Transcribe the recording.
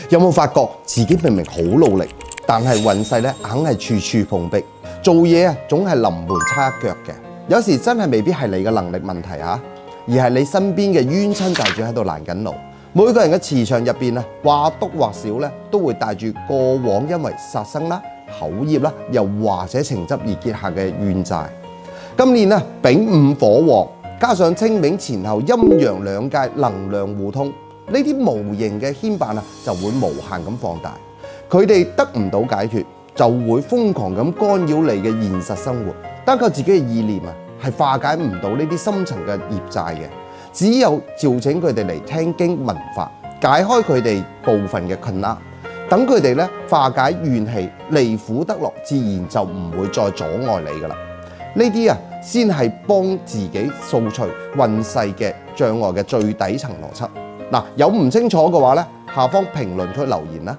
有冇發覺自己明明好努力，但係運勢咧硬係處處碰壁，做嘢啊總係臨門差一腳嘅。有時真係未必係你嘅能力問題嚇，而係你身邊嘅冤親債主喺度攔緊路。每個人嘅磁場入邊啊，或多或少咧都會帶住過往因為殺生啦、口業啦，又或者情執而結下嘅怨債。今年啊，丙午火旺，加上清明前後陰陽兩界能量互通，呢啲無形嘅牽絆啊，就會無限咁放大。佢哋得唔到解決，就會瘋狂咁干擾你嘅現實生活。單靠自己嘅意念啊，係化解唔到呢啲深層嘅業債嘅。只有召請佢哋嚟聽經聞法，解開佢哋部分嘅困厄，等佢哋咧化解怨氣，離苦得樂，自然就唔會再阻礙你噶啦。呢啲啊，先係幫自己掃除運勢嘅障礙嘅最底層邏輯。嗱，有唔清楚嘅話咧，下方評論區留言啦。